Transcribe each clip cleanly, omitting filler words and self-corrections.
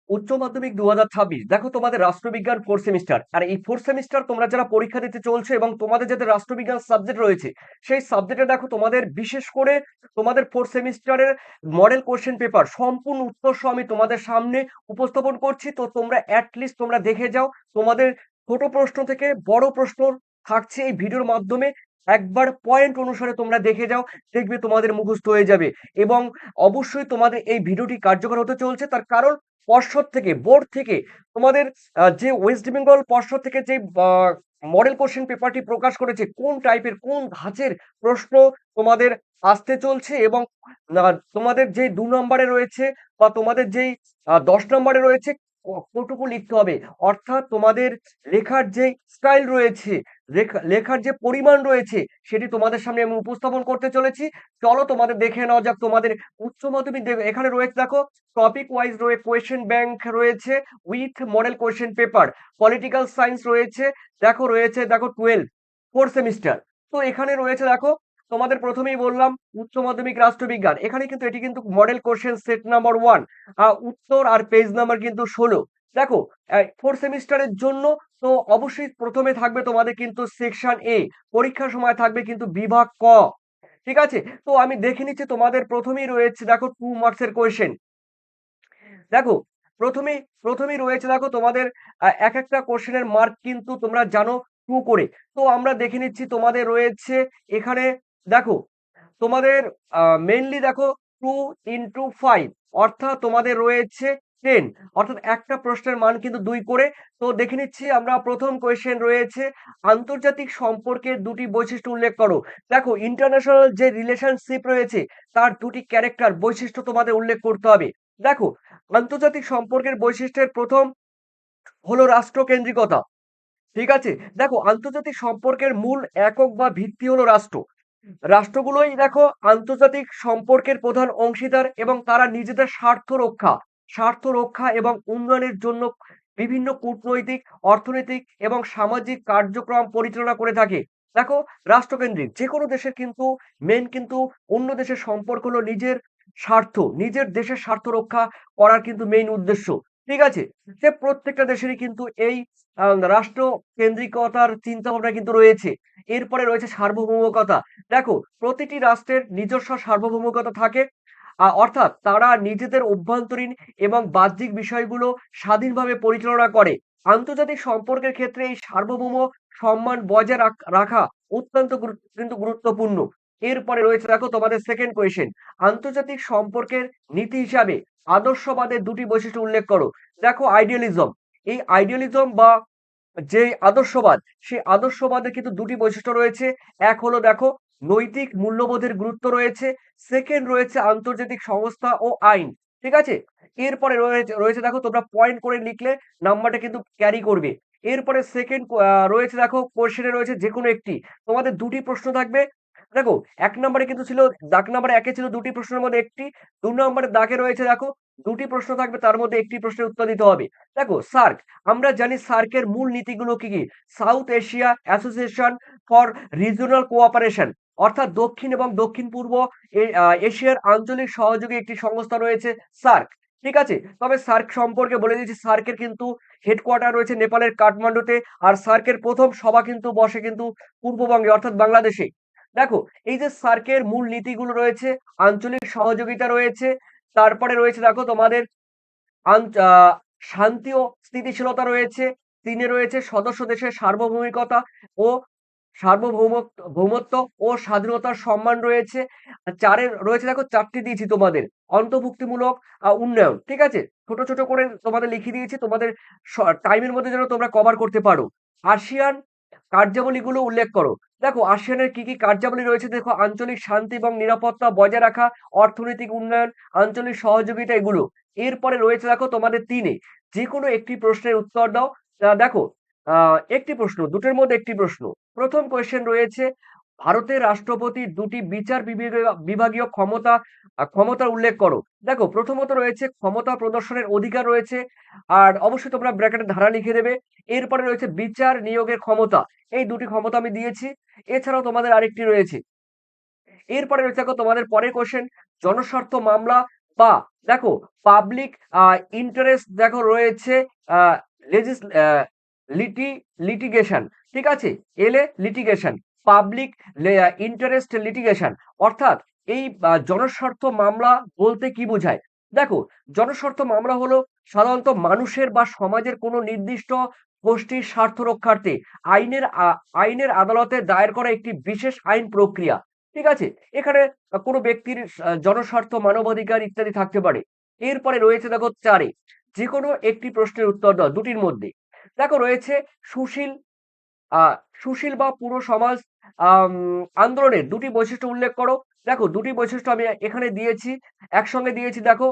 উচ্চ মাধ্যমিক 2026 দেখো তোমাদের রাষ্ট্রবিজ্ঞান 4 সেমিস্টার। আর এই 4 সেমিস্টার তোমরা যারা পরীক্ষা দিতে চলছো এবং তোমাদের যাতে রাষ্ট্রবিজ্ঞান সাবজেক্ট রয়েছে, সেই সাবজেক্টে দেখো তোমাদের বিশেষ করে তোমাদের 4 সেমিস্টারের মডেল কোশ্চেন পেপার সম্পূর্ণ উত্তর সহ আমি তোমাদের সামনে উপস্থাপন করছি। তো তোমরা অ্যাটলিস্ট তোমরা দেখে যাও। তোমাদের ছোট প্রশ্ন থেকে বড় প্রশ্ন থাকছে এই ভিডিওর মাধ্যমে। একবার পয়েন্ট অনুসারে তোমরা দেখে যাও, দেখবে তোমাদের মুখস্থ হয়ে যাবে। এবং অবশ্যই তোমাদের এই ভিডিওটি কার্যকর হতে চলছে, তার কারণ পর্ষদ থেকে, বোর্ড থেকে তোমাদের যে ওয়েস্ট বেঙ্গল পর্ষদ থেকে যে মডেল কোশ্চেন পেপারটি প্রকাশ করেছে, কোন টাইপের কোন ধাঁচের প্রশ্ন তোমাদের আসতে চলছে এবং তোমাদের যে 2 নম্বরে রয়েছে বা তোমাদের যেই 10 নম্বরে রয়েছে কতটুকু লিখতে হবে, অর্থাৎ তোমাদের লেখার যে স্টাইল রয়েছে, লেখার যে পরিমাণ রয়েছে, সেটি তোমাদের সামনে আমি উপস্থাপন করতে চলেছি। চলো তোমাদের দেখে নেওয়া যাক তোমাদের উচ্চ মাধ্যমিক। এখানে রয়েছে দেখো টপিক ওয়াইজ রয়েছে, কোয়েশ্চেন ব্যাংক রয়েছে with model question paper. Political science রয়েছে, দেখো 4 সেমিস্টার। তো এখানে রয়েছে দেখো তোমাদের প্রথমেই বললাম উচ্চ মাধ্যমিক রাষ্ট্রবিজ্ঞান। এখানে কিন্তু এটি কিন্তু মডেল কোশ্চেন সেট নাম্বার 1, উত্তর আর পেজ নাম্বার কিন্তু 16। দেখো 4 সেমিস্টারের জন্য তো অবশ্যই প্রথমে থাকবে তোমাদের কিন্তু সেকশন এ, পরীক্ষার সময় থাকবে কিন্তু বিভাগ ক। ঠিক আছে, তো আমি দেখে নিচ্ছি তোমাদের প্রথমেই রয়েছে দেখো 2 মার্কসের কোয়েশ্চেন। দেখো প্রথমেই রয়েছে দেখো তোমাদের এক একটা কোশ্চেনের মার্ক কিন্তু তোমরা জানো 2 করে। তো আমরা দেখে নিচ্ছি তোমাদের রয়েছে এখানে। দেখো তোমাদের মেইনলি দেখো 2 ইন্টু 5, অর্থাৎ তোমাদের রয়েছে 10, অর্থাৎ একটা প্রশ্নের মান কিন্তু 2 করে। তো দেখে নিচ্ছি আমরা, প্রথম কোয়েশ্চেন রয়েছে আন্তর্জাতিক সম্পর্কের দুটি বৈশিষ্ট্য উল্লেখ করো। দেখো ইন্টারন্যাশনাল যে রিলেশনশিপ রয়েছে, তার দুটি ক্যারেক্টার বৈশিষ্ট্য তোমাদের উল্লেখ করতে হবে। দেখো আন্তর্জাতিক সম্পর্কের বৈশিষ্ট্যের প্রথম হলো রাষ্ট্রকেন্দ্রিকতা। ঠিক আছে, দেখো আন্তর্জাতিক সম্পর্কের মূল একক বা ভিত্তি হলো রাষ্ট্র। রাষ্ট্রগুলোই দেখো আন্তর্জাতিক সম্পর্কের প্রধান অংশীদার এবং তারা নিজেদের স্বার্থ রক্ষা এবং উন্নয়নের জন্য বিভিন্ন কূটনৈতিক, অর্থনৈতিক এবং সামাজিক কার্যক্রম পরিচালনা করে থাকে। দেখো রাষ্ট্রকেন্দ্রিক যে কোনো দেশের কিন্তু মেন কিন্তু অন্য দেশের সম্পর্ক হলো নিজের দেশের স্বার্থ রক্ষা করার কিন্তু মেইন উদ্দেশ্য। ঠিক আছে, যে প্রত্যেকটা দেশেরই কিন্তু এই রাষ্ট্র কেন্দ্রিকতার চিন্তা ভাবনা কিন্তু রয়েছে। এরপরে রয়েছে সার্বভৌমকতা। দেখো প্রতিটি রাষ্ট্রের নিজস্ব সার্বভৌমকতা থাকে, অর্থাৎ তারা নিজেদের অভ্যন্তরীণ এবং বাহ্যিক বিষয়গুলো স্বাধীনভাবে পরিচালনা করে। আন্তর্জাতিক সম্পর্কের ক্ষেত্রে এই সার্বভৌম সম্মান বজায় রাখা অত্যন্ত কিন্তু গুরুত্বপূর্ণ। এরপরে রয়েছে দেখো তোমাদের সেকেন্ড কোয়েশ্চেন, আন্তর্জাতিক সম্পর্কের নীতি হিসাবে আদর্শবাদের দুটি বৈশিষ্ট্য উল্লেখ করো। দেখো আইডিয়ালিজম, এই আইডিয়ালিজম বা যে আদর্শবাদ, সেই আদর্শবাদের কিন্তু দুটি বৈশিষ্ট্য রয়েছে। এক হলো দেখো নৈতিক মূল্যবোধের গুরুত্ব রয়েছে, সেকেন্ড রয়েছে আন্তর্জাতিক সংস্থা ও আইন। ঠিক আছে, এরপরে রয়েছে রয়েছে দেখো তোমরা পয়েন্ট করে লিখলে নাম্বারটা কিন্তু ক্যারি করবে। এরপরে সেকেন্ড রয়েছে দেখো কোশ্চেনে রয়েছে যে কোনো একটি, তোমাদের দুটি প্রশ্ন থাকবে। দেখো এক নম্বরে কিন্তু ছিল, দাগ নাম্বার একে ছিল দুটি প্রশ্নের মধ্যে একটি, 2 নম্বরের দাগে রয়েছে দেখো দুটি প্রশ্ন থাকবে, তার মধ্যে একটি প্রশ্নের উত্তর দিতে হবে। দেখো সার্ক, আমরা জানি সার্কের মূল নীতিগুলো কি কি। South Asia association for regional cooperation, অর্থাৎ দক্ষিণ এবং দক্ষিণ পূর্ব এশিয়ার আঞ্চলিক সহযোগী একটি সংস্থা রয়েছে সার্ক। ঠিক আছে, তবে সার্ক সম্পর্কে বলে দিয়েছি, সার্কের কিন্তু হেডকোয়ার্টার রয়েছে নেপালের কাঠমান্ডুতে। আর সার্কের প্রথম সভা কিন্তু বসে কিন্তু পূর্ববঙ্গে, অর্থাৎ বাংলাদেশে। দেখো এই যে সার্কের মূল নীতিগুলো রয়েছে, আঞ্চলিক সহযোগিতা রয়েছে, তারপরে রয়েছে দেখো তোমাদের শান্তি ও স্থিতিশীলতা রয়েছে, 3 এ রয়েছে সদস্য দেশের সার্বভৌমিকতা ও ভৌমত্ব ও স্বাধীনতার সম্মান রয়েছে। 4 এ রয়েছে দেখো 4টি দিয়েছি তোমাদের, অন্তর্ভুক্তিমূলক উন্নয়ন। ঠিক আছে, ছোট ছোট করে তোমাদের লিখিয়ে দিয়েছি, তোমাদের টাইমের মধ্যে যেন তোমরা কভার করতে পারো। আসিয়ান কার্যাবলীগুলো উল্লেখ করো। দেখো আসিয়ানের কি কি কার্যাবলী রয়েছে, দেখো আঞ্চলিক শান্তি এবং নিরাপত্তা বজায় রাখা, অর্থনৈতিক উন্নয়ন, আঞ্চলিক সহযোগিতা, এগুলো। এরপরে রয়েছে দেখো তোমাদের 3 এ যে কোনো একটি প্রশ্নের উত্তর দাও। দেখো একটি প্রশ্ন, দুটোর মধ্যে একটি প্রশ্ন। প্রথম কোয়েশ্চেন রয়েছে ভারতের রাষ্ট্রপতির দুটি বিচার বিভাগীয় ক্ষমতার উল্লেখ করো। দেখো প্রথমত রয়েছে ক্ষমতা প্রদর্শনের অধিকার রয়েছে, আর অবশ্যই তোমরা ব্র্যাকেটে ধারা লিখে দেবে। এরপরে রয়েছে বিচার নিয়োগের ক্ষমতা, এই দুটি ক্ষমতা আমি দিয়েছি। এছাড়াও তোমাদের আরেকটি রয়েছে। এরপরে রয়েছে দেখো তোমাদের পরের কোশ্চেন, জনস্বার্থ মামলা বা দেখো পাবলিক ইন্টারেস্ট দেখো রয়েছে লেজিস লিটিগেশন, ঠিক আছে, এলে লিটিগেশন, পাবলিক ইন্টারেস্ট লিটিগেশন, অর্থাৎ এই জনস্বার্থ মামলা বলতে কি বোঝায়? দেখো, জনস্বার্থ মামলা হলো সাধারণত মানুষের বা সমাজের কোনো নির্দিষ্ট গোষ্ঠীর স্বার্থ রক্ষার্থে আইনের আদালতে দায়ের করা একটি বিশেষ আইন প্রক্রিয়া, ঠিক আছে। এখানে কোনো ব্যক্তির জনস্বার্থ, মানবাধিকার ইত্যাদি থাকতে পারে। এরপরে রয়েছে দেখো ৪ এ, যেকোনো একটি প্রশ্নের উত্তর দাও দুটির মধ্যে। দেখো রয়েছে সুশীল আ সুশীল বা পুরো সমাজ আম আন্দোলনের দুটি বৈশিষ্ট্য উল্লেখ করো। দেখো, দুটি বৈশিষ্ট্য আমি এখানে দিয়েছি, একসঙ্গে দিয়েছি দেখো,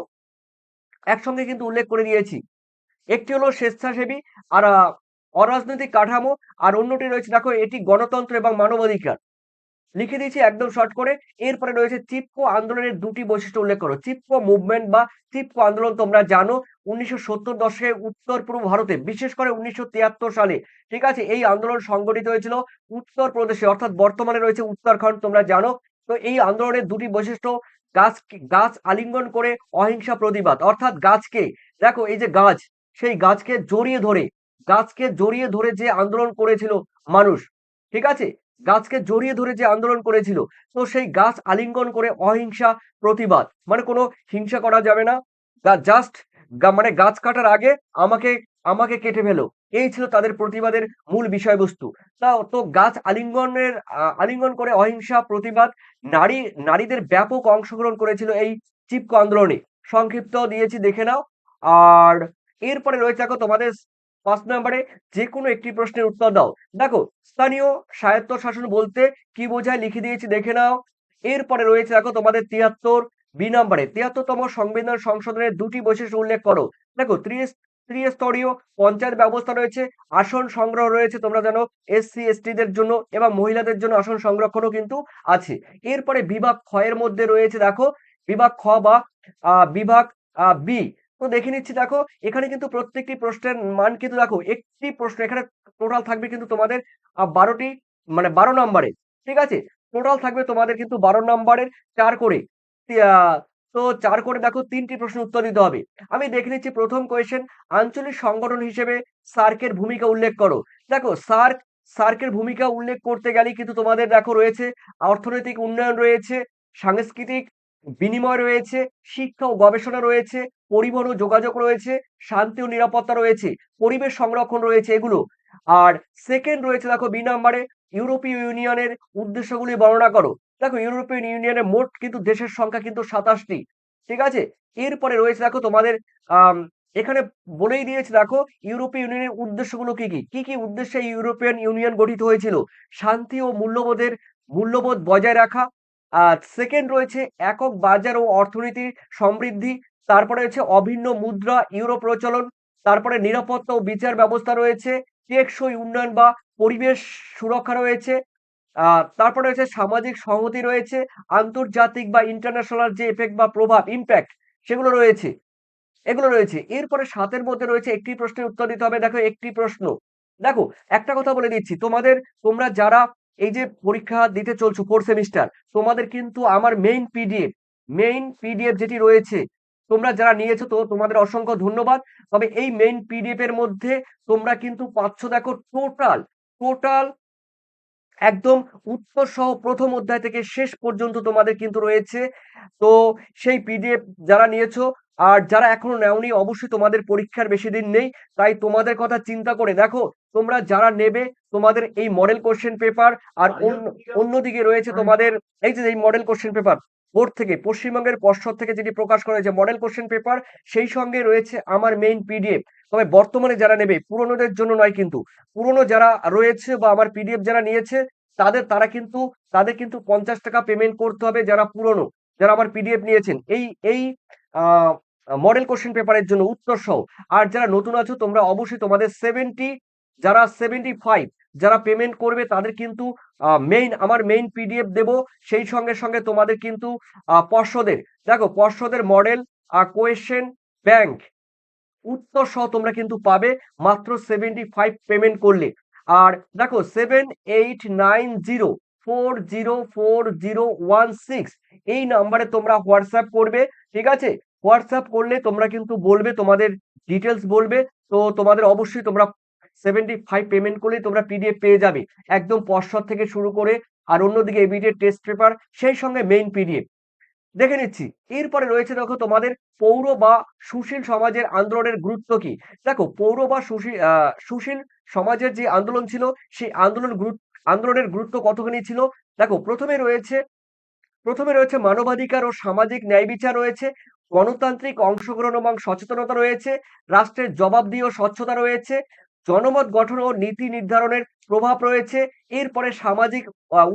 একসঙ্গে কিন্তু উল্লেখ করে দিয়েছি। একটি হলো স্বেচ্ছাসেবী আর অরাজনৈতিক কাঠামো, আর অন্যটি রয়েছে দেখো, এটি গণতন্ত্র এবং মানবাধিকার। লিখে দিয়েছি একদম শর্ট করে। এরপরে রয়েছে চিপকো আন্দোলনের দুটি বৈশিষ্ট্য উল্লেখ করো। চিপকো মুভমেন্ট বা চিপকো আন্দোলন তোমরা জানো ১৯৭০ দশকে উত্তর পূর্ব ভারতে, বিশেষ করে ১৯৭৩ সালে, ঠিক আছে, এই আন্দোলন সংগঠিত হয়েছিল উত্তরপ্রদেশে, অর্থাৎ বর্তমানে রয়েছে উত্তরাখণ্ড, তোমরা জানো। তো এই আন্দোলনের দুটি বৈশিষ্ট্য, গাছ আলিঙ্গন করে অহিংসা প্রতিবাদ, অর্থাৎ গাছকে, দেখো এই যে গাছ, সেই গাছকে জড়িয়ে ধরে যে আন্দোলন করেছিল মানুষ, ঠিক আছে, গাছকে জড়িয়ে ধরে যে আন্দোলন করেছিল, তো সেই গাছ আলিঙ্গন করে অহিংসা প্রতিবাদ, মানে কোনো হিংসা করা যাবে না, জাস্ট মানে গাছ কাটার আগে আমাকে আমাকে কেটে ফেলো, এই ছিল তাদের প্রতিবাদের মূল বিষয়বস্তু। তো গাছ আলিঙ্গন করে অহিংসা প্রতিবাদ, নারীদের ব্যাপক অংশগ্রহণ করেছিল এই চিপকো আন্দোলনে। সংক্ষিপ্ত দিয়েছি, দেখে নাও। আর এরপরে রয়েছে দেখো তোমাদের ৫ নম্বরে, যেকোনো একটি প্রশ্নের উত্তর দাও। দেখো, স্থানীয় স্বায়ত্তশাসন বলতে কি বোঝায় লিখে দিয়েছি, দেখে নাও। এরপরে রয়েছে দেখো তোমাদের ৭৩ বি নম্বরে, ৭৩তম সংবিধান সংশোধনের দুটি বৈশিষ্ট্য উল্লেখ করো। দেখো, ত্রিস্তরীয় পঞ্চায়েত ব্যবস্থা রয়েছে, আসন সংগ্রহ রয়েছে, তোমরা জানো এসসি এসটি দের জন্য, এবং মহিলাদের জন্য আসন সংরক্ষণও কিন্তু আছে। এরপরে বিভাগ খ এর মধ্যে রয়েছে দেখো বিভাগ খ বা বিভাগ বি। তো দেখে নিচ্ছি, দেখো এখানে কিন্তু প্রত্যেকটি প্রশ্নের মান কিন্তু দেখো, একটি প্রশ্ন এখানে টোটাল থাকবে কিন্তু তোমাদের ১২টি, মানে ১২ নম্বরের, ঠিক আছে, টোটাল থাকবে তোমাদের কিন্তু ১২ নম্বরের ৪ করে। আহ, তো ৪ করে দেখো ৩টি প্রশ্ন উত্তর দিতে হবে। আমি দেখে নিচ্ছি প্রথম কোয়েশ্চেন, আঞ্চলিক সংগঠন হিসেবে সার্কের ভূমিকা উল্লেখ করো। দেখো, সার্কের ভূমিকা উল্লেখ করতে গেলে কিন্তু তোমাদের দেখো রয়েছে অর্থনৈতিক উন্নয়ন রয়েছে, সাংস্কৃতিক বিনিময় রয়েছে, শিক্ষা ও গবেষণা রয়েছে, পরিবহন ও যোগাযোগ রয়েছে, শান্তি ও নিরাপত্তা রয়েছে, পরিবেশ সংরক্ষণ রয়েছে, এগুলো। আর সেকেন্ড রয়েছে দেখো বি নাম্বারে, ইউরোপীয় ইউনিয়নের উদ্দেশ্যগুলি বর্ণনা করো। দেখো, ইউরোপীয় ইউনিয়নের মোট কিন্তু দেশের সংখ্যা কিন্তু ২৭টি, ঠিক আছে। এরপরে রয়েছে দেখো তোমাদের আম এখানে বলেই দিয়েছে, দেখো ইউরোপীয় ইউনিয়নের উদ্দেশ্যগুলো কি কি, কি কি উদ্দেশ্যে ইউরোপিয়ান ইউনিয়ন গঠিত হয়েছিল। শান্তি ও মূল্যবোধ বজায় রাখা। আর সেকেন্ড রয়েছে একক বাজার ও অর্থনীতির সমৃদ্ধি। তারপরে হচ্ছে অভিন্ন মুদ্রা ইউরো প্রচলন। তারপরে নিরাপত্তা ও বিচার ব্যবস্থা রয়েছে, টেকসই উন্নয়ন বা পরিবেশ সুরক্ষা রয়েছে। তারপরে রয়েছে সামাজিক সংহতি রয়েছে, আন্তর্জাতিক বা ইন্টারন্যাশনাল যে এফেক্ট বা প্রভাব, ইমপ্যাক্ট, সেগুলো রয়েছে, এগুলো রয়েছে। এরপরে ৭ এর মধ্যে রয়েছে একটি প্রশ্নের উত্তর দিতে হবে। দেখো, একটি প্রশ্ন। দেখো, একটা কথা বলে দিচ্ছি, তোমরা যারা এই যে পরীক্ষা দিতে চলছো 4 সেমিস্টার, তোমাদের কিন্তু আমার মেইন পিডিএফ যেটি রয়েছে, তোমরা যারা নিয়েছো, তো তোমাদের অসংখ্য ধন্যবাদ। তবে এই মেইন পিডিএফ এর মধ্যে তোমরা কিন্তু পাচ্ছ দেখো টোটাল একদম উত্তর সহ প্রথম অধ্যায় থেকে শেষ পর্যন্ত তোমাদের কিন্তু রয়েছে। তো সেই পিডিএফ যারা নিয়েছো, আর যারা এখনো নেওনি, অবশ্যই তোমাদের পরীক্ষার বেশি দিন নেই, তাই তোমাদের কথা চিন্তা করে দেখো, তোমরা যারা নেবে, তোমাদের এই মডেল কোশ্চেন পেপার, আর অন্যদিকে রয়েছে তোমাদের এই যে এই মডেল কোশ্চেন পেপার বোর্ড থেকে, পশ্চিমবঙ্গের পর্ষদ থেকে যেটি প্রকাশ করা হয়েছে মডেল কোশ্চেন পেপার, সেই সঙ্গে রয়েছে আমার মেইন পিডিএফ। তবে বর্তমানে যারা নেবে, পুরনোদের জন্য নয় কিন্তু, পুরনো যারা রয়েছে বা আমার পিডিএফ যারা নিয়েছে, তাদের কিন্তু ৫০ টাকা পেমেন্ট করতে হবে, যারা আমার পিডিএফ নিয়েছেন এই মডেল কোশ্চেন পেপারের জন্য উত্তর সহ। আর যারা নতুন আছো, তোমরা অবশ্যই তোমাদের 75 যারা পেমেন্ট করবে, তাদের কিন্তু আমার মেইন পিডিএফ দেব। সেই সঙ্গে সঙ্গে তোমাদের কিন্তু পর্ষদের মডেল কোয়েশ্চেন ব্যাংক উত্তর সহ তোমরা কিন্তু পাবে মাত্র 75 পেমেন্ট করলে। আর দেখো, 7890404016 এই নাম্বারে তোমরা হোয়াটসঅ্যাপ করবে, ঠিক আছে। হোয়াটসঅ্যাপ করলে তোমরা কিন্তু বলবে তোমাদের ডিটেলস বলবে, তো তোমাদের অবশ্যই তোমরা 75 পেমেন্ট করলেই তোমরা পিডিএফ পেয়ে যাবে, একদম পর্ষদ থেকে শুরু করে, আর অন্যদিকে এবিটিএর টেস্ট পেপার, সেই সঙ্গে মেইন পিডিএফ দেখে নিচ্ছি। এরপরে রয়েছে দেখো তোমাদের পৌর বা সুশীল সমাজের আন্দোলনের গুরুত্ব কি। দেখো পৌর বা সুশীল সমাজের যে আন্দোলন ছিল, সেই আন্দোলনের গুরুত্ব কতখানি ছিল। দেখো প্রথমে রয়েছে মানবাধিকার ও সামাজিক ন্যায় বিচার রয়েছে, গণতান্ত্রিক অংশগ্রহণ এবং সচেতনতা রয়েছে, রাষ্ট্রের জবাবদিহি ও স্বচ্ছতা রয়েছে, জনমত গঠন ও নীতি নির্ধারণের প্রভাব রয়েছে, এরপরে সামাজিক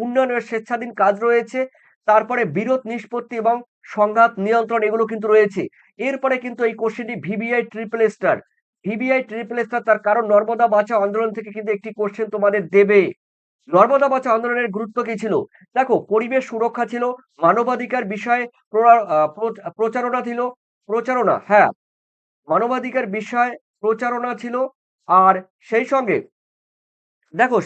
উন্নয়নের স্বেচ্ছাধীন কাজ রয়েছে, তারপরে বিরোধ নিষ্পত্তি এবং সংঘাত নিয়ন্ত্রণ, এগুলো কিন্তু রয়েছে। এরপরে কিন্তু এই কোশ্চেনটি ভিভিআই ট্রিপল স্টার, তার কারণ নর্মদা বাঁচাও আন্দোলন থেকে কিন্তু একটি কোশ্চেন তোমাদের দেবে। নর্মদা বাঁচাও আন্দোলনের গুরুত্ব কি ছিল। দেখো পরিবেশ সুরক্ষা ছিল, মানবাধিকার বিষয়ে প্রচারণা ছিল, হ্যাঁ, মানবাধিকার বিষয়ে প্রচারণা ছিল। আর সেই সঙ্গে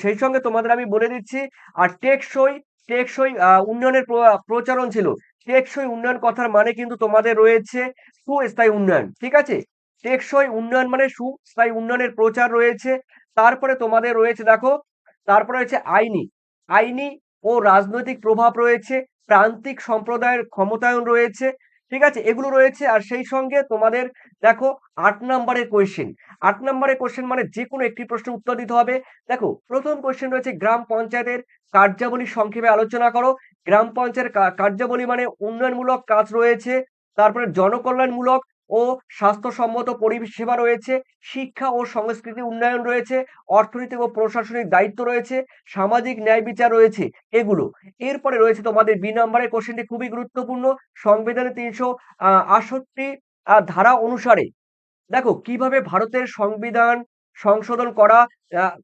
সেই সঙ্গে তোমাদের আমি বলে দিচ্ছি, আর টেকসই টেকসই উন্নয়নের প্রচারণ ছিল। টেকসই উন্নয়ন কথার মানে কিন্তু তোমাদের রয়েছে সুস্থায়ী উন্নয়ন, ঠিক আছে। টেকসই উন্নয়ন মানে সুস্থায়ী উন্নয়নের প্রচার রয়েছে। তারপরে তোমাদের রয়েছে দেখো, তারপরে রয়েছে আইনি আইনি ও রাজনৈতিক প্রভাব রয়েছে, প্রান্তিক সম্প্রদায়ের ক্ষমতায়ন রয়েছে, ঠিক আছে, এগুলো রয়েছে। আর সেই সঙ্গে তোমাদের দেখো 8 নম্বরের কোশ্চেন মানে যে কোনো একটি প্রশ্নের উত্তর দিতে হবে। দেখো প্রথম কোশ্চেন রয়েছে গ্রাম পঞ্চায়েতের কার্যাবলী সংক্ষেপে আলোচনা করো। গ্রাম পঞ্চায়েত কার্যাবলী মানে উন্নয়নমূলক কাজ রয়েছে, তারপরে জনকল্যাণমূলক ও স্বাস্থ্যসম্মত পরিষেবা রয়েছে, শিক্ষা ও সংস্কৃতি উন্নয়ন রয়েছে, অর্থনৈতিক ও প্রশাসনিক দায়িত্ব রয়েছে, সামাজিক ন্যায় বিচার রয়েছে, এগুলো। এরপরে রয়েছে তোমাদের বি নম্বরের কোশ্চেনটি খুবই গুরুত্বপূর্ণ, সংবিধানের 368 ধারা অনুসারে দেখো কিভাবে ভারতের সংবিধান সংশোধন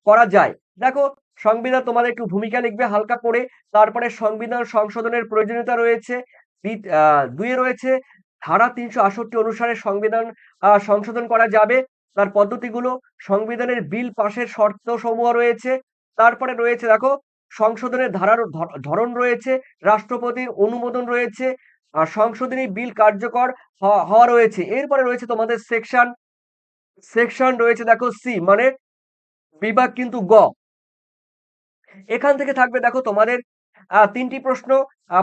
করা যায়। দেখো সংবিধান তোমাদের একটু ভূমিকা লিখবে হালকা করে, তারপরে সংবিধান সংশোধনের প্রয়োজনীয়তা রয়েছে। দুইয়ে রয়েছে ধারা 368 অনুসারে সংবিধান সংশোধন করা যাবে, তার পদ্ধতিগুলো, সংবিধানের বিল পাশের শর্ত সমূহ রয়েছে। তারপরে রয়েছে দেখো সংশোধনের ধারার ধরন রয়েছে, রাষ্ট্রপতির অনুমোদন রয়েছে, আর সংশোধনী বিল কার্যকর হওয়া রয়েছে। এরপরে রয়েছে তোমাদের সেকশন রয়েছে দেখো সি, মানে বিভাগ কিন্তু গ। এখান থেকে থাকবে দেখো তোমাদের 3টি প্রশ্ন,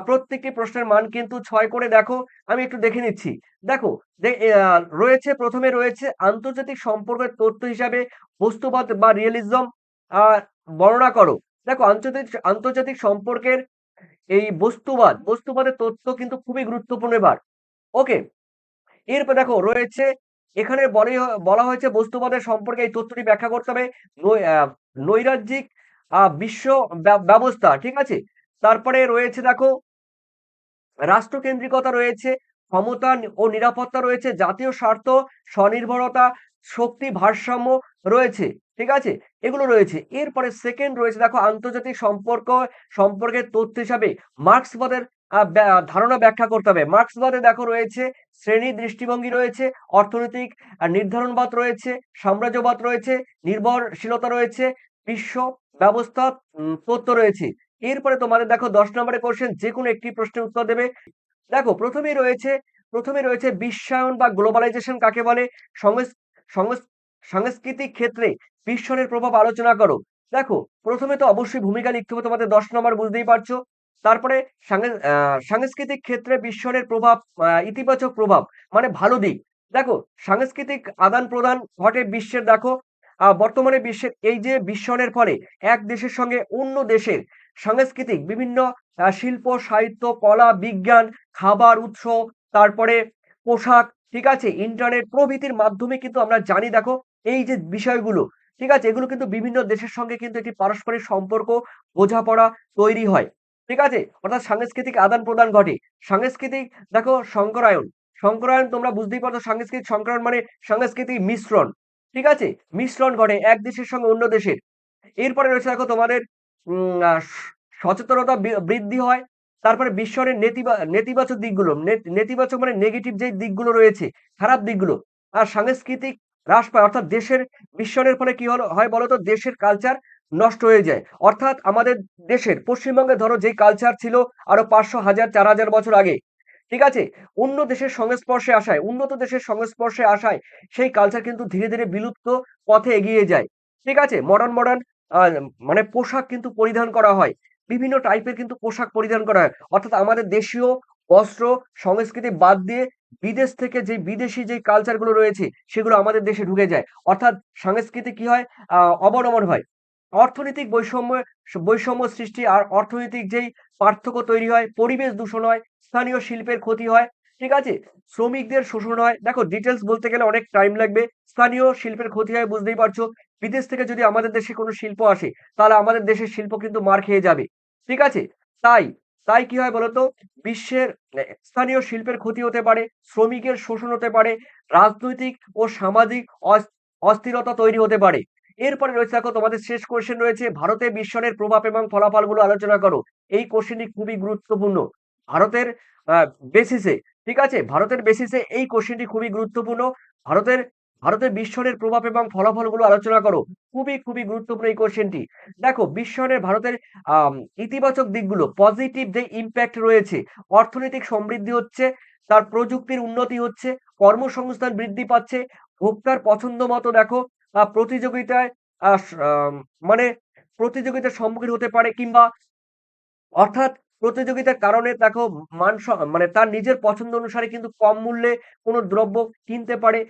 প্রত্যেকটি প্রশ্নের মান কিন্তু 6 করে। দেখো আমি একটু দেখে নিচ্ছি। দেখো প্রথমে রয়েছে আন্তর্জাতিক সম্পর্কের তথ্য হিসাবে বস্তুবাদ বা রিয়েলিজম বর্ণনা করো। দেখো আন্তর্জাতিক সম্পর্কের এই বস্তুবাদের তথ্য কিন্তু খুবই গুরুত্বপূর্ণ এবার। ওকে, এরপর দেখো রয়েছে এখানে বলা হয়েছে বস্তুবাদের সম্পর্কে এই তথ্যটি ব্যাখ্যা করতে হবে। নৈরাজ্যিক বিশ্ব ব্যবস্থা, ঠিক আছে। তারপরে রয়েছে দেখো রাষ্ট্রকেন্দ্রিকতা রয়েছে, ক্ষমতা ও নিরাপত্তা রয়েছে, জাতীয় স্বার্থ, স্বনির্ভরতা, শক্তি ভারসাম্য রয়েছে, ঠিক আছে, এগুলো রয়েছে। এরপরে সেকেন্ড রয়েছে দেখো আন্তর্জাতিক সম্পর্কের তথ্য হিসাবে মার্ক্সবাদের ধারণা ব্যাখ্যা করতে হবে। মার্ক্সবাদে দেখো রয়েছে শ্রেণী দৃষ্টিভঙ্গি রয়েছে, অর্থনৈতিক নির্ধারণবাদ রয়েছে, সাম্রাজ্যবাদ রয়েছে, নির্ভরশীলতা রয়েছে, বিশ্ব ব্যবস্থা তত্ত্ব রয়েছে। এরপরে তোমাদের দেখো 10 নম্বরের কোশ্চেন, যে কোনো একটি প্রশ্নের উত্তর দেবে। দেখো প্রথমেই রয়েছে বিশ্বায়ন বা গ্লোবালাইজেশন কাকে বলে। সাংস্কৃতিক ক্ষেত্রে বিশ্বায়নের প্রভাব আলোচনা করো। দেখো প্রথমে তো অবশ্যই ভূমিকা লিখতে হবে, তোমাদের 10 নম্বর বুঝতেই পারছো। তারপরে সাংস্কৃতিক ক্ষেত্রে বিশ্বায়নের প্রভাব, ইতিবাচক প্রভাব মানে ভালো দিক। দেখো সাংস্কৃতিক আদান প্রদান ঘটে বিশ্বের। দেখো বর্তমানে বিশ্বের এই যে বিশ্বায়নের ফলে এক দেশের সঙ্গে অন্য দেশের সাংস্কৃতিক বিভিন্ন শিল্প, সাহিত্য, কলা, বিজ্ঞান, খাবার উৎস, তারপরে পোশাক, ঠিক আছে, ইন্টারনেট প্রভৃতির মাধ্যমে কিন্তু আমরা জানি। দেখো এই যে বিষয়গুলো, ঠিক আছে, এগুলো কিন্তু বিভিন্ন দেশের সঙ্গে কিন্তু একটি পারস্পরিক সম্পর্ক, বোঝাপড়া তৈরি হয়, ঠিক আছে, অর্থাৎ সাংস্কৃতিক আদান প্রদান ঘটে। সাংস্কৃতিক দেখো সংকরায়ন তোমরা বুঝতেই পারছো, সাংস্কৃতিক সংকরায়ন মানে সাংস্কৃতিক মিশ্রণ, ঠিক আছে, মিশ্রণ ঘটে এক দেশের সঙ্গে অন্য দেশের। এরপরে রয়েছে দেখো তোমাদের সচেতনতা বৃদ্ধি হয়। তারপরে বিশ্বায়নের নেতিবাচক দিকগুলো, নেতিবাচক মানে নেগেটিভ যে দিকগুলো রয়েছে, খারাপ দিকগুলো। আর সাংস্কৃতিক হ্রাস পায়, অর্থাৎ দেশের বিশ্বায়নের ফলে কি হয় বলতো, দেশের কালচার নষ্ট হয়ে যায়। অর্থাৎ আমাদের দেশের পশ্চিমবঙ্গে ধরো যে কালচার ছিল আরো 500, 1000, 4000 বছর আগে, ঠিক আছে? অন্য দেশের সংস্পর্শে আসায়, উন্নত দেশের সংস্পর্শে আসায় সেই কালচার কিন্তু ধীরে, ধীরে বিলুপ্ত পথে এগিয়ে যায়। ঠিক আছে? মডার্ন আ মানে পোশাক কিন্তু পরিধান করা হয়। বিভিন্ন টাইপের কিন্তু পোশাক পরিধান করা হয়। অর্থাৎ আমাদের দেশীয় বস্ত্র, সংস্কৃতি বাদ দিয়ে বিদেশ থেকে যে বিদেশি যেই কালচার গুলো রয়েছে সেগুলো আমাদের দেশে ঢুকে যায়। অর্থাৎ সংস্কৃতি কি হয়? আ অবনমন হয়। অর্থনৈতিক বৈষম্য সৃষ্টি আর অর্থনৈতিক যেই পার্থক্য তৈরি হয়, পরিবেশ দূষণ হয়, স্থানীয় শিল্পের ক্ষতি হয়। ঠিক আছে? শ্রমিকদের শোষণ হয়। দেখো ডিটেইলস বলতে গেলে অনেক টাইম লাগবে। স্থানীয় শিল্পের ক্ষতি হয় বুঝতেই পারছো। বিদেশ থেকে যদি আমাদের দেশে কোনো শিল্প আসে, তাহলে আমাদের দেশের শিল্প কিন্তু মার খেয়ে যাবে। ঠিক আছে? তাই, তাই কি হয় বলতো? বিশ্বের স্থানীয় শিল্পের ক্ষতি হতে পারে, শ্রমিকের শোষণ হতে পারে, রাজনৈতিক ও সামাজিক অস্থিরতা তৈরি হতে পারে। এরপরে রয়েছে দেখো তোমাদের শেষ কোয়েশ্চেন রয়েছে, ভারতে বিশ্বায়নের প্রভাব এবং ফলাফলগুলো আলোচনা করো। এই কোশ্চেনটি খুবই গুরুত্বপূর্ণ। ভারতের আ বেসিসে, ঠিক আছে? ভারতের বেসিসে এই কোশ্চেনটি খুবই গুরুত্বপূর্ণ। ভারতের ভারতের বিশ্বায়নের প্রভাব এবং ফলাফলগুলো আলোচনা করো। খুবই গুরুত্বপূর্ণ এই কোশ্চেনটি। দেখো বিশ্বায়নের ভারতের ইতিবাচক দিকগুলো, পজিটিভ যে ইমপ্যাক্ট রয়েছে, অর্থনৈতিক সমৃদ্ধি হচ্ছে, তার প্রযুক্তির উন্নতি হচ্ছে, কর্মসংস্থান বৃদ্ধি পাচ্ছে, ভোক্তার পছন্দ মতো দেখো প্রতিযোগিতায় আ স আম মানে প্রতিযোগিতার সম্মুখীন হতে পারে কিংবা অর্থাৎ প্রতিযোগিতার কারণে দেখো মানে তার নিজের পছন্দ অনুসারে কিন্তু কম মূল্যে কোনো দ্রব্য কিনতে পারে।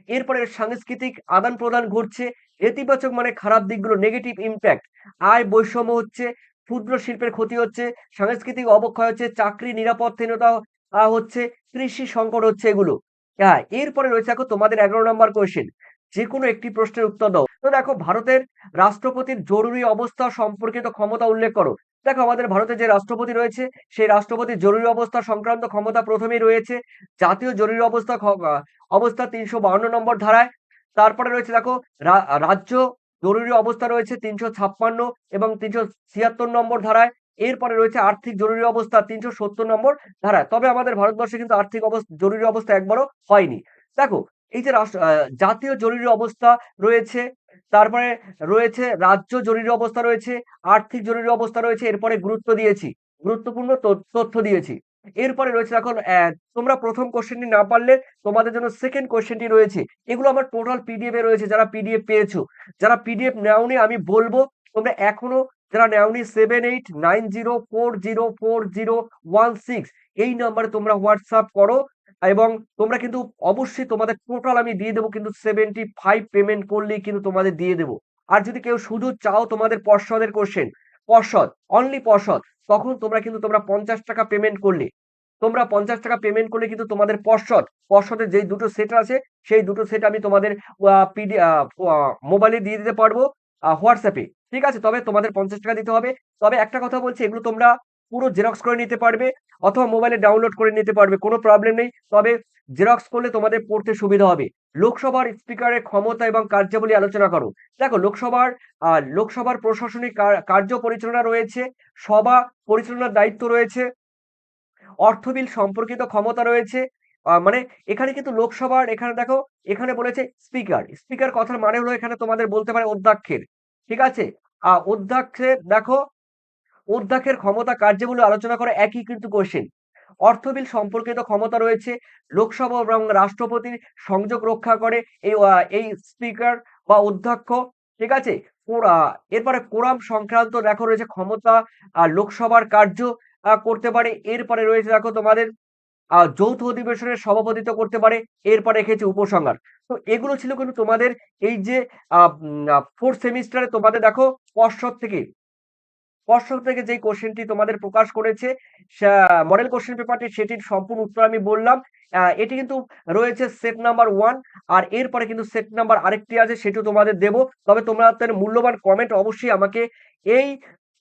এরপরে সাংস্কৃতিক আদান-প্রদান ঘটছে। নেতিবাচক মানে খারাপ দিকগুলো নেগেটিভ ইমপ্যাক্ট। আয় বৈষম্য হচ্ছে, ক্ষুদ্র শিল্পের ক্ষতি হচ্ছে, সাংস্কৃতিক অবক্ষয় হচ্ছে, চাকরি নিরাপত্তাহীনতা হচ্ছে, কৃষি সংকট হচ্ছে এগুলো। হ্যাঁ, এরপরে রয়েছে দেখো তোমাদের ১১ নাম্বার কোয়েশ্চেন। যেকোনো একটি প্রশ্নের উত্তর দাও। তো দেখো ভারতের রাষ্ট্রপতির জরুরি অবস্থা সম্পর্কিত ক্ষমতা উল্লেখ করো। দেখো আমাদের ভারতে যে রাষ্ট্রপতি রয়েছে, সেই রাষ্ট্রপতির জরুরি অবস্থা সংক্রান্ত ক্ষমতা ১ম এই রয়েছে জাতীয় জরুরি অবস্থা ৩৫২ নম্বর ধারায়। তারপরে রয়েছে দেখো রা রাজ্য জরুরি অবস্থা রয়েছে ৩৫৬ এবং ৩৭৬ নম্বর ধারায়। এরপরে রয়েছে আর্থিক জরুরি অবস্থা ৩৭০ নম্বর ধারায়। তবে আমাদের ভারতবর্ষে কিন্তু আর্থিক জরুরি অবস্থা একবারও হয়নি। দেখো এই যে জাতীয় জরুরি অবস্থা রয়েছে, তারপরে রয়েছে রাজ্য জরুরি অবস্থা রয়েছে, আর্থিক জরুরি অবস্থা রয়েছে, এরপরে গুরুত্ব দিয়েছি। গুরুত্বপূর্ণ তথ্য দিয়েছি। এরপরে রয়েছে এখন তোমরা ১ম কোয়েশ্চেনটি না পারলে তোমাদের জন্য 2nd কোয়েশ্চেনটি রয়েছে। এগুলো আমার টোটাল পিডিএফ এ রয়েছে যারা পিডিএফ পেয়েছো। যারা পিডিএফ নেওনি আমি বলব তোমরা এখনো যারা নেওনি 7890404016 এই নাম্বারে তোমরা WhatsApp করো এবং তোমরা কিন্তু অবশ্যই তোমাদের টোটাল আমি দিয়ে দেব কিন্তু 75 পেমেন্ট করলেই কিন্তু তোমাদের দিয়ে দেব। আর যদি কেউ শুধু চাও তোমাদের পর্ষদের কোয়েশ্চেন, পর্ষদ, অনলি পর্ষদ, তখন তোমরা ৳৫০ পেমেন্ট করলে, তোমরা ৳৫০ পেমেন্ট করলে কিন্তু তোমাদের পর্ষদের যেই দুটো সেট আছে, সেই দুটো সেট আমি তোমাদের আ পিডি আ আ মোবাইলে দিয়ে দিতে পারবো WhatsApp এ। ঠিক আছে? তবে তোমাদের ৳৫০ দিতে হবে। তবে একটা কথা বলছি এগুলো তোমরা পুরো জেরক্স করে নিতে পারবে অথবা মোবাইলে ডাউনলোড করে নিতে পারবে। কোনো প্রবলেম নেই। তবে জেরক্স করলে তোমাদের পড়তে সুবিধা হবে। লোকসভার স্পিকারের ক্ষমতা এবং কার্যাবলী আলোচনা করো। দেখো লোকসভার প্রশাসনিক কার্য পরিচালনা রয়েছে, সভা পরিচালনার দায়িত্ব রয়েছে, অর্থ বিল সম্পর্কিত ক্ষমতা রয়েছে। মানে এখানে কিন্তু লোকসভার এখানে দেখো এখানে বলেছে স্পিকার। স্পিকার কথার মানে হলো এখানে তোমাদের বলতে পারে অধ্যক্ষের। ঠিক আছে? অধ্যক্ষের দেখো অধ্যক্ষের ক্ষমতা কার্যাবলী আলোচনা করা একই কিন্তু কোয়েশ্চেন। অর্থ বিল সম্পর্কিত ক্ষমতা রয়েছে। লোকসভা এবং রাষ্ট্রপতির সংযোগ রক্ষা করে এই স্পিকার বা অধ্যক্ষ। ঠিক আছে? কোরা এরপরে কোরাম সংক্রান্ত দেখো রয়েছে ক্ষমতা লোকসভার কার্য করতে পারে। এরপরে রয়েছে দেখো তোমাদের যৌথ অধিবেশনের সভাপতিত্ব করতে পারে। এরপর রেখেছে উপসংহার। তো এগুলো ছিল কিন্তু তোমাদের এই যে 4th সেমিস্টারে তোমাদের দেখো পর্ষদ থেকে যেই কোশ্চেনটি তোমাদের প্রকাশ করেছে সা মডেল কোশ্চেন পেপারটি সেটির সম্পূর্ণ উত্তর আমি বললাম। এটি কিন্তু রয়েছে সেট নাম্বার 1 আর এরপরে কিন্তু সেট নাম্বার আরেকটি আছে সেটিও তোমাদের দেব। তবে তোমাদের মূল্যবান কমেন্ট অবশ্যই আমাকে এই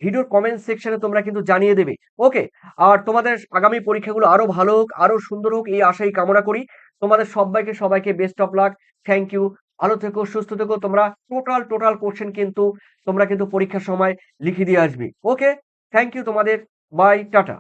ভিডিওর কমেন্ট সেকশনে তোমরা কিন্তু জানিয়ে দেবে। ওকে? আর তোমাদের আগামী পরীক্ষাগুলো আরো ভালো হোক, আরো সুন্দর হোক এই আশাই কামনা করি। তোমাদের সবাইকে best of luck. Thank you. ভালো থেকো, সুস্থ থেকো। তোমরা টোটাল কোশ্চেন কিন্তু তোমরা কিন্তু পরীক্ষার সময় লিখে দিয়ে আসবে। ওকে? থ্যাংক ইউ তোমাদের। Bye, tata.